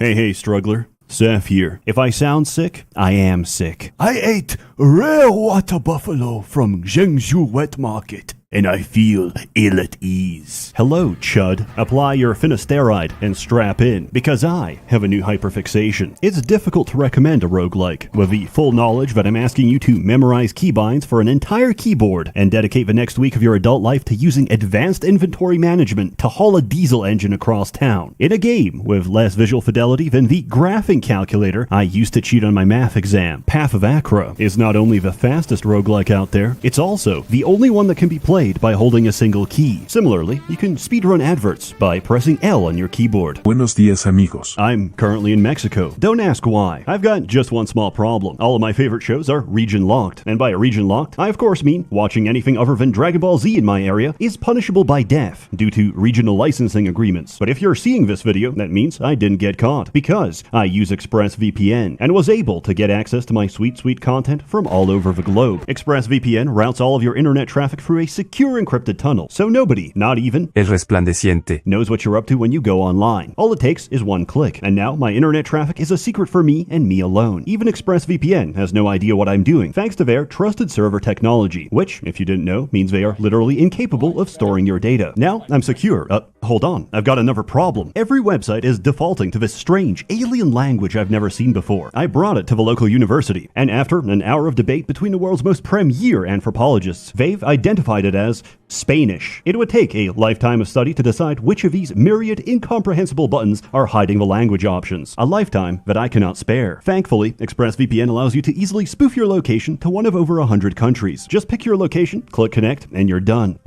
Hey, struggler. Sseth here. If I sound sick, I am sick. I ate rare water buffalo from Zhengzhou wet market, and I feel ill at ease. Hello, chud. Apply your finasteride and strap in, because I have a new hyperfixation. It's difficult to recommend a roguelike, with the full knowledge that I'm asking you to memorize keybinds for an entire keyboard and dedicate the next week of your adult life to using advanced inventory management to haul a diesel engine across town. In a game with less visual fidelity than the graphing calculator I used to cheat on my math exam. Path of Achra is not only the fastest roguelike out there, it's also the only one that can be played by holding a single key. Similarly, you can speedrun adverts by pressing L on your keyboard. Buenos días, amigos. I'm currently in Mexico. Don't ask why. I've got just one small problem. All of my favorite shows are region locked. And by a region locked, I of course mean watching anything other than Dragon Ball Z in my area is punishable by death due to regional licensing agreements. But if you're seeing this video, that means I didn't get caught because I use ExpressVPN and was able to get access to my sweet content from all over the globe. ExpressVPN routes all of your internet traffic through a secure encrypted tunnel, so nobody, not even El Resplandeciente, knows what you're up to when you go online. All it takes is one click, and now my internet traffic is a secret for me and me alone. Even ExpressVPN has no idea what I'm doing, thanks to their trusted server technology, which, if you didn't know, means they are literally incapable of storing your data. Now, I'm secure. Hold on, I've got another problem. Every website is defaulting to this strange, alien language I've never seen before. I brought it to the local university, and after an hour of debate between the world's most premier anthropologists, they've identified it as Spanish. It would take a lifetime of study to decide which of these myriad incomprehensible buttons are hiding the language options. A lifetime that I cannot spare. Thankfully, ExpressVPN allows you to easily spoof your location to one of over 100 countries. Just pick your location, click connect, and you're done.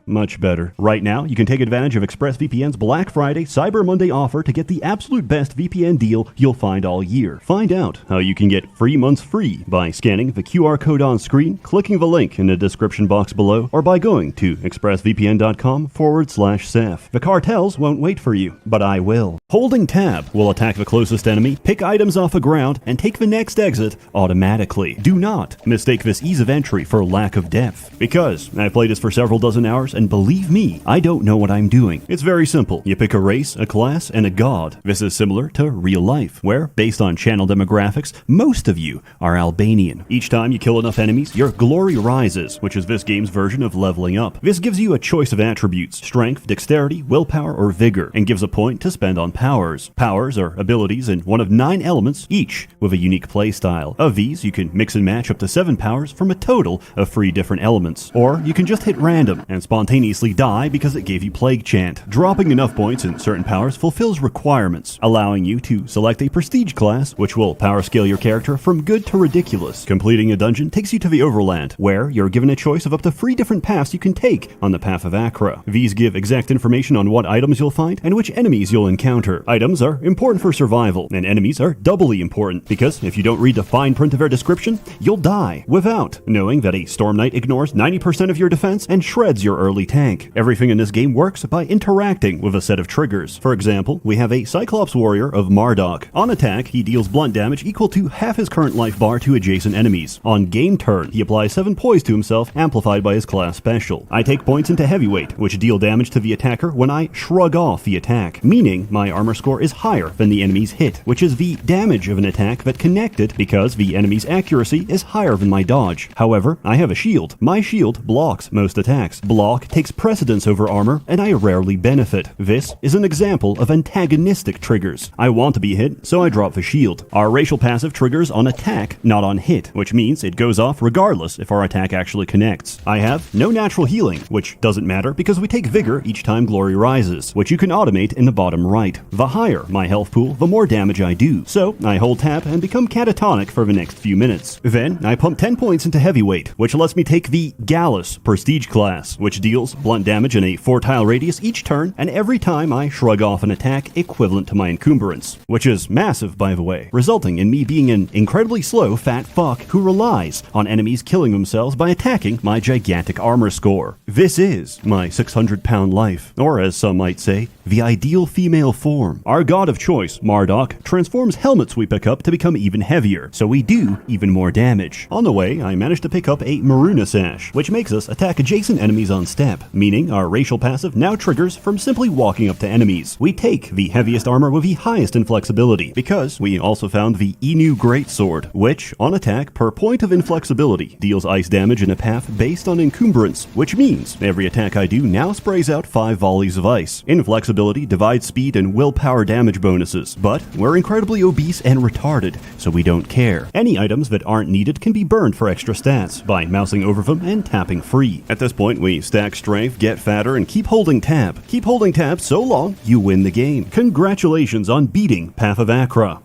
Much better. Right now, you can take advantage of ExpressVPN's Black Friday Cyber Monday offer to get the absolute best VPN deal you'll find all year. Find out how you can get 3 months free by scanning the QR code on screen, clicking the link in the description box below, or by going to expressvpn.com/Sseth. The cartels won't wait for you, but I will. Holding tab will attack the closest enemy, pick items off the ground, and take the next exit automatically. Do not mistake this ease of entry for lack of depth, because I've played this for several dozen hours, and believe me, I don't know what I'm doing. It's very simple. You pick a race, a class, and a god. This is similar to real life, where, based on channel demographics, most of you are Albanian. Each time you kill enough enemies, your glory rises, which is this game's version of leveling up. This gives you a choice of attributes: strength, dexterity, willpower, or vigor, and gives a point to spend on powers. Powers are abilities in one of 9 elements, each with a unique playstyle. Of these, you can mix and match up to 7 powers from a total of 3 different elements. Or you can just hit random and spontaneously die because it gave you Plague Chant. Dropping enough points in certain powers fulfills requirements, allowing you to select a prestige class, which will power scale your character from good to ridiculous. Completing a dungeon takes you to the Overland, where you're given a choice of up to 3 different paths you can take on the Path of Achra. These give exact information on what items you'll find and which enemies you'll encounter. Items are important for survival, and enemies are doubly important, because if you don't read the fine print of their description, you'll die without knowing that a Storm Knight ignores 90% of your defense and shreds your early tank. Everything in this game works by interacting with a set of triggers. For example, we have a Cyclops warrior of Marduk. On attack, he deals blunt damage equal to half his current life bar to adjacent enemies. On game turn, he applies 7 poise to himself, amplified by his class special. I take points into heavyweight, which deal damage to the attacker when I shrug off the attack, meaning my armor score is higher than the enemy's hit, which is the damage of an attack that connected because the enemy's accuracy is higher than my dodge. However, I have a shield. My shield blocks most attacks. Block takes precedence over armor, and I rarely benefit. This is an example of antagonistic triggers. I want to be hit, so I drop the shield. Our racial passive triggers on attack, not on hit, which means it goes off regardless if our attack actually connects. I have no natural healing, which doesn't matter because we take vigor each time glory rises, which you can automate in the bottom right. The higher my health pool, the more damage I do. So I hold tab and become catatonic for the next few minutes. Then I pump 10 points into heavyweight, which lets me take the Gallus prestige class, which deals blunt damage in a 4-tile radius each turn, and every time I shrug off an attack equivalent to my Encumbrance, which is massive, by the way, resulting in me being an incredibly slow fat fuck who relies on enemies killing themselves by attacking my gigantic armor score. for. This is my 600-pound life, or as some might say, the ideal female form. Our god of choice, Marduk, transforms helmets we pick up to become even heavier, so we do even more damage. On the way, I managed to pick up a Maruna Sash, which makes us attack adjacent enemies on step, meaning our racial passive now triggers from simply walking up to enemies. We take the heaviest armor with the highest inflexibility, because we also found the Inu Greatsword, which, on attack per point of inflexibility, deals ice damage in a path based on Encumbrance, which means every attack I do now sprays out 5 volleys of ice. Inflexibility divides speed and willpower damage bonuses, but we're incredibly obese and retarded, so we don't care. Any items that aren't needed can be burned for extra stats by mousing over them and tapping free. At this point, we stack strength, get fatter, and keep holding tab. Keep holding tab so long you win the game. Congratulations on beating Path of Achra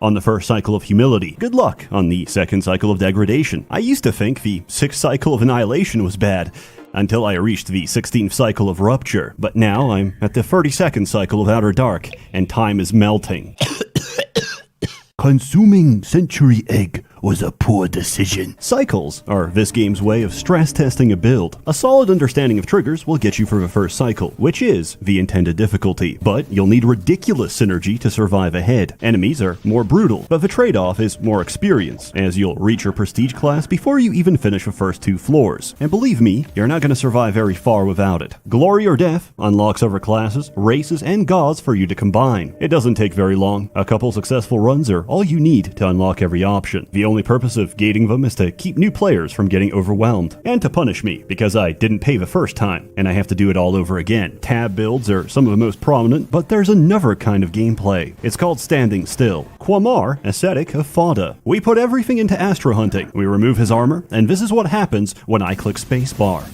on the first cycle of humility. Good luck on the second cycle of degradation. I used to think the 6th cycle of annihilation was bad, until I reached the 16th cycle of rupture, but now I'm at the 32nd cycle of outer dark, and time is melting. Consuming Century Egg was a poor decision. Cycles are this game's way of stress testing a build. A solid understanding of triggers will get you through the first cycle, which is the intended difficulty, but you'll need ridiculous synergy to survive ahead. Enemies are more brutal, but the trade-off is more experience, as you'll reach your prestige class before you even finish the first 2 floors. And believe me, you're not going to survive very far without it. Glory or Death unlocks other classes, races, and gods for you to combine. It doesn't take very long. A couple successful runs are all you need to unlock every option. The only purpose of gating them is to keep new players from getting overwhelmed, and to punish me because I didn't pay the first time, and I have to do it all over again. Tab builds are some of the most prominent, but there's another kind of gameplay. It's called standing still. Quamar, ascetic of Fada. We put everything into astro hunting. We remove his armor, and this is what happens when I click spacebar.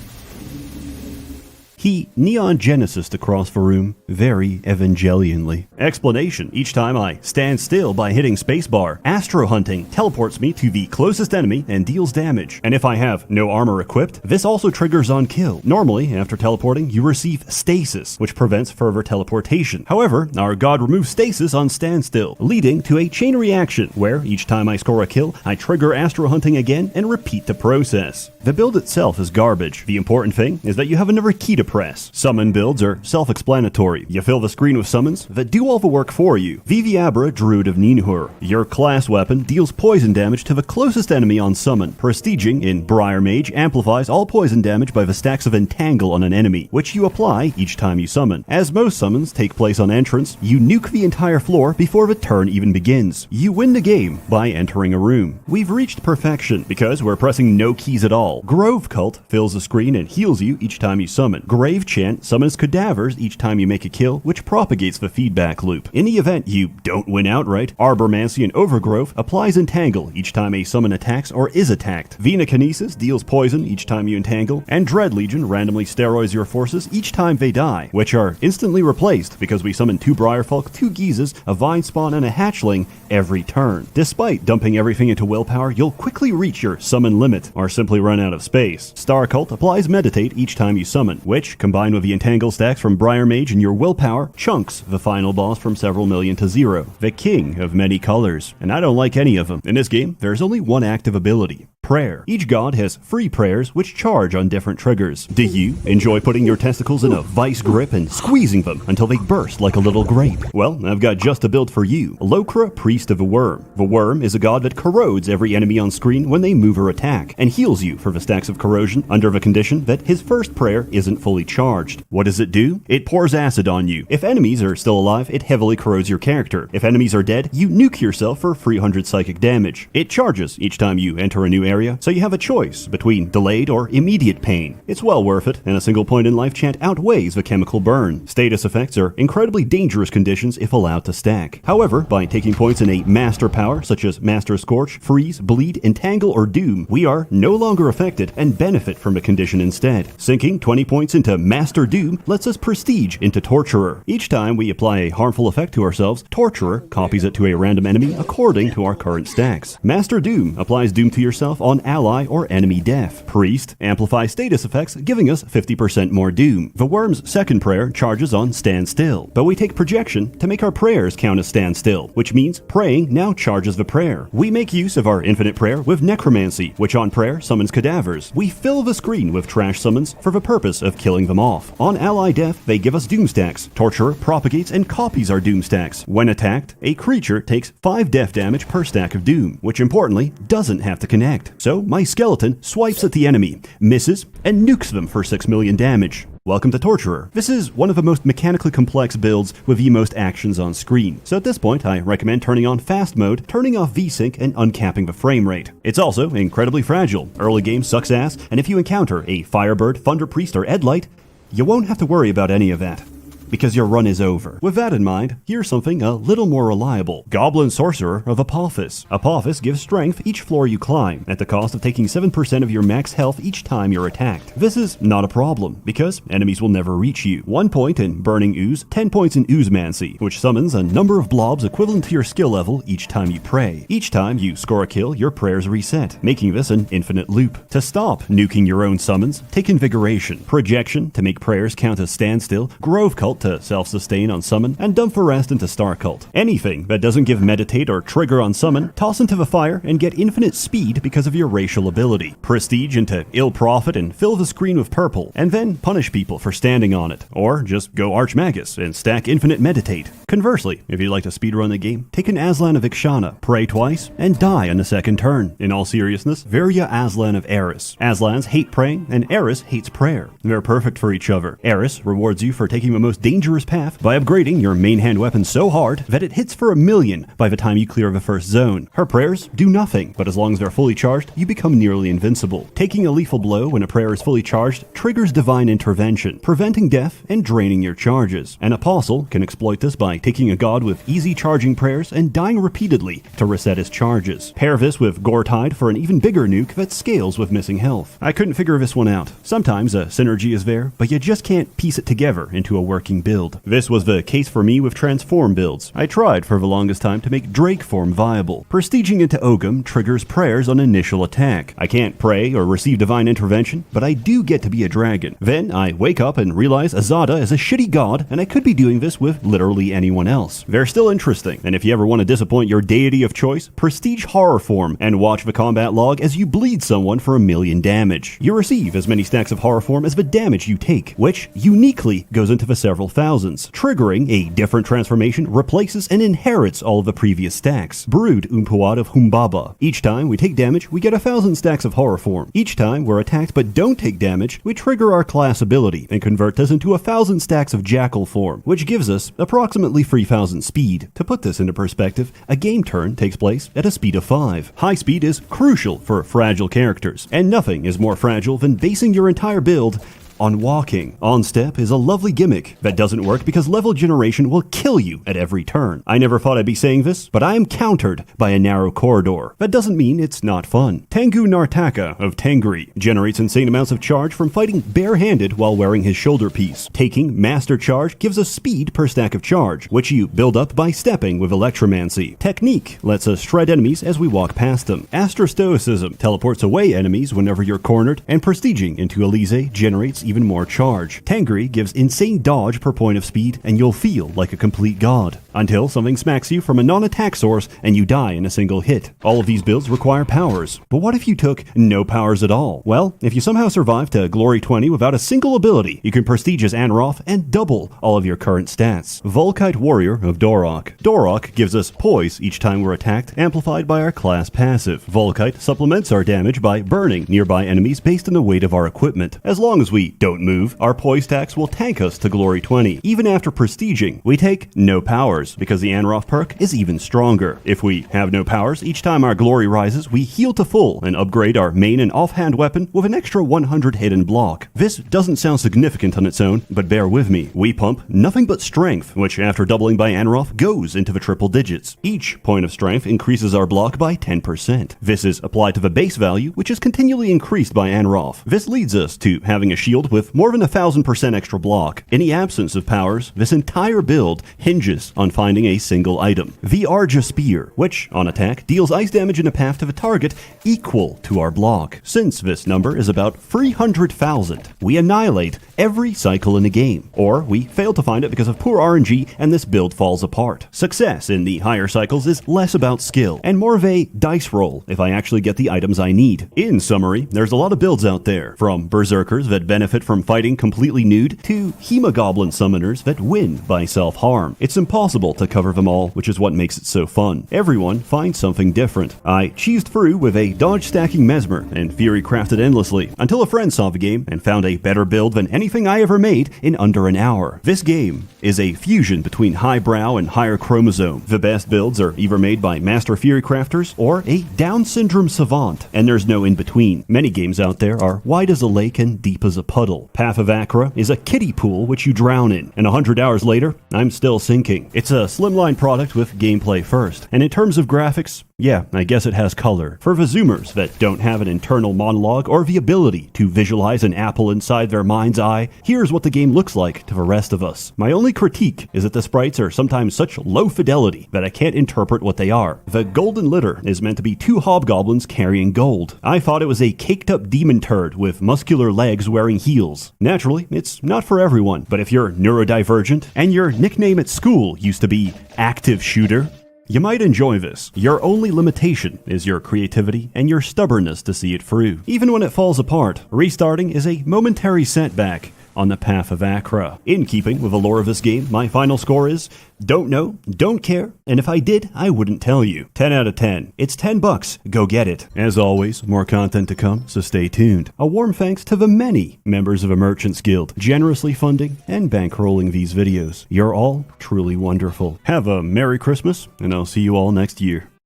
He Neon Genesis'd across the room, very evangelianly. Explanation: each time I stand still by hitting spacebar, Astro Hunting teleports me to the closest enemy and deals damage. And if I have no armor equipped, this also triggers on kill. Normally, after teleporting, you receive stasis, which prevents further teleportation. However, our god removes stasis on standstill, leading to a chain reaction, where each time I score a kill, I trigger Astro Hunting again and repeat the process. The build itself is garbage. The important thing is that you have another key to press. Summon builds are self-explanatory. You fill the screen with summons that do all the work for you. Viviabra, Druid of Ninhur. Your class weapon deals poison damage to the closest enemy on summon. Prestiging in Briar Mage amplifies all poison damage by the stacks of Entangle on an enemy, which you apply each time you summon. As most summons take place on entrance, you nuke the entire floor before the turn even begins. You win the game by entering a room. We've reached perfection because we're pressing no keys at all. Grove Cult fills the screen and heals you each time you summon. Grave Chant summons cadavers each time you make a kill, which propagates the feedback loop. In the event you don't win outright, Arbormancy and Overgrowth applies Entangle each time a summon attacks or is attacked. Venokinesis deals poison each time you entangle, and Dread Legion randomly steroids your forces each time they die, which are instantly replaced because we summon 2 Briarfolk, 2 Geezes, a Vine Spawn, and a Hatchling every turn. Despite dumping everything into willpower, you'll quickly reach your summon limit, or simply run out of space. Star Cult applies Meditate each time you summon, which, combined with the Entangle stacks from Briar Mage and your willpower, chunks the final boss from several million to 0. The king of many colors. And I don't like any of them. In this game, there's only one active ability: prayer. Each god has free prayers which charge on different triggers. Do you enjoy putting your testicles in a vice grip and squeezing them until they burst like a little grape? Well, I've got just a build for you. Lokra, Priest of the Worm. The Worm is a god that corrodes every enemy on screen when they move or attack, and heals you for the stacks of corrosion under the condition that his first prayer isn't fully charged. What does it do? It pours acid on you. If enemies are still alive, it heavily corrodes your character. If enemies are dead, you nuke yourself for 300 psychic damage. It charges each time you enter a new area, so you have a choice between delayed or immediate pain. It's well worth it, and a single point in life chant outweighs the chemical burn. Status effects are incredibly dangerous conditions if allowed to stack. However, by taking points in a master power, such as Master Scorch, Freeze, Bleed, Entangle, or Doom, we are no longer affected and benefit from the condition instead. Sinking 20 points into Master Doom lets us prestige into Torturer. Each time we apply a harmful effect to ourselves, Torturer copies it to a random enemy according to our current stacks. Master Doom applies Doom to yourself off on ally or enemy death. Priest, amplify status effects, giving us 50% more doom. The Worm's second prayer charges on stand still, but we take projection to make our prayers count as stand still, which means praying now charges the prayer. We make use of our infinite prayer with necromancy, which on prayer summons cadavers. We fill the screen with trash summons for the purpose of killing them off. On ally death, they give us doom stacks. Torturer propagates and copies our doom stacks. When attacked, a creature takes 5 death damage per stack of doom, which importantly doesn't have to connect. So my skeleton swipes at the enemy, misses, and nukes them for 6 million damage. Welcome to Torturer. This is one of the most mechanically complex builds with the most actions on screen. So at this point, I recommend turning on fast mode, turning off VSync, and uncapping the frame rate. It's also incredibly fragile. Early game sucks ass, and if you encounter a Firebird, Thunder Priest, or Edlight, you won't have to worry about any of that, because your run is over. With that in mind, here's something a little more reliable. Goblin Sorcerer of Apophis. Apophis gives strength each floor you climb, at the cost of taking 7% of your max health each time you're attacked. This is not a problem, because enemies will never reach you. 1 point in Burning Ooze, 10 points in Oozemancy, which summons a number of blobs equivalent to your skill level each time you pray. Each time you score a kill, your prayers reset, making this an infinite loop. To stop nuking your own summons, take Invigoration, Projection to make prayers count as standstill, Grove Cult to self-sustain on summon, and dump the rest into Star Cult. Anything that doesn't give meditate or trigger on summon, toss into the fire and get infinite speed because of your racial ability. Prestige into Ill Prophet and fill the screen with purple, and then punish people for standing on it. Or just go Archmagus and stack infinite meditate. Conversely, if you'd like to speedrun the game, take an Aslan of Ikshana, pray twice, and die on the second turn. In all seriousness, Virya Aslan of Eris. Aslans hate praying, and Eris hates prayer. They're perfect for each other. Eris rewards you for taking the most dangerous path by upgrading your main hand weapon so hard that it hits for 1,000,000 by the time you clear the first zone. Her prayers do nothing, but as long as they're fully charged, you become nearly invincible. Taking a lethal blow when a prayer is fully charged triggers divine intervention, preventing death and draining your charges. An apostle can exploit this by taking a god with easy charging prayers and dying repeatedly to reset his charges. Pair this with Gore-Tide for an even bigger nuke that scales with missing health. I couldn't figure this one out. Sometimes a synergy is there, but you just can't piece it together into a working build. This was the case for me with transform builds. I tried for the longest time to make Drake form viable. Prestiging into Ogum triggers prayers on initial attack. I can't pray or receive divine intervention, but I do get to be a dragon. Then I wake up and realize Azada is a shitty god, and I could be doing this with literally anyone else. They're still interesting, and if you ever want to disappoint your deity of choice, prestige horror form and watch the combat log as you bleed someone for 1,000,000 damage. You receive as many stacks of horror form as the damage you take, which uniquely goes into the several thousands. Triggering a different transformation replaces and inherits all of the previous stacks. Brood Umpuad of Humbaba. Each time we take damage, we get 1,000 stacks of horror form. Each time we're attacked but don't take damage, we trigger our class ability and convert this into 1,000 stacks of jackal form, which gives us approximately 3,000 speed. To put this into perspective, a game turn takes place at a speed of 5. High speed is crucial for fragile characters, and nothing is more fragile than basing your entire build on walking. On step is a lovely gimmick that doesn't work because level generation will kill you at every turn. I never thought I'd be saying this, but I am countered by a narrow corridor. That doesn't mean it's not fun. Tengu Nartaka of Tengri generates insane amounts of charge from fighting barehanded while wearing his shoulder piece. Taking Master Charge gives us speed per stack of charge, which you build up by stepping with Electromancy. Technique lets us shred enemies as we walk past them. Astrostoicism teleports away enemies whenever you're cornered, and prestiging into Elise generates even more charge. Tengri gives insane dodge per point of speed, and you'll feel like a complete god, until something smacks you from a non-attack source and you die in a single hit. All of these builds require powers, but what if you took no powers at all? Well, if you somehow survive to Glory 20 without a single ability, you can prestige as Anroth and double all of your current stats. Volkite Warrior of Dorok. Dorok gives us poise each time we're attacked, amplified by our class passive. Volkite supplements our damage by burning nearby enemies based on the weight of our equipment. As long as we don't move, our poise stacks will tank us to Glory 20. Even after prestiging, we take no powers, because the Anroth perk is even stronger. If we have no powers, each time our glory rises, we heal to full and upgrade our main and offhand weapon with an extra 100 hidden block. This doesn't sound significant on its own, but bear with me. We pump nothing but strength, which after doubling by Anroth goes into the triple digits. Each point of strength increases our block by 10%. This is applied to the base value, which is continually increased by Anroth. This leads us to having a shield build with more than 1,000% extra block. In the absence of powers, this entire build hinges on finding a single item, the Arja Spear, which, on attack, deals ice damage in a path to the target equal to our block. Since this number is about 300,000, we annihilate every cycle in the game, or we fail to find it because of poor RNG and this build falls apart. Success in the higher cycles is less about skill, and more of a dice roll if I actually get the items I need. In summary, there's a lot of builds out there, from berserkers that benefit from fighting completely nude, to hemogoblin summoners that win by self-harm. It's impossible to cover them all, which is what makes it so fun. Everyone finds something different. I cheesed through with a dodge stacking mesmer and fury crafted endlessly, until a friend saw the game and found a better build than anything I ever made in under an hour. This game is a fusion between highbrow and higher chromosome. The best builds are either made by master fury crafters or a Down syndrome savant, and there's no in between. Many games out there are wide as a lake and deep as a puddle. Path of Achra is a kiddie pool which you drown in, and 100 hours later, I'm still sinking. It's a slimline product with gameplay first, and in terms of graphics, yeah, I guess it has color. For the Zoomers that don't have an internal monologue or the ability to visualize an apple inside their mind's eye, here's what the game looks like to the rest of us. My only critique is that the sprites are sometimes such low fidelity that I can't interpret what they are. The golden litter is meant to be two hobgoblins carrying gold. I thought it was a caked up demon turd with muscular legs wearing heels. Naturally, it's not for everyone, but if you're neurodivergent and your nickname at school used to be Active Shooter, you might enjoy this. Your only limitation is your creativity and your stubbornness to see it through. Even when it falls apart, restarting is a momentary setback on the path of Achra. In keeping with the lore of this game, my final score is don't know, don't care, and if I did, I wouldn't tell you. 10 out of 10. It's $10. Go get it. As always, more content to come, so stay tuned. A warm thanks to the many members of a Merchants Guild generously funding and bankrolling these videos. You're all truly wonderful. Have a Merry Christmas, and I'll see you all next year.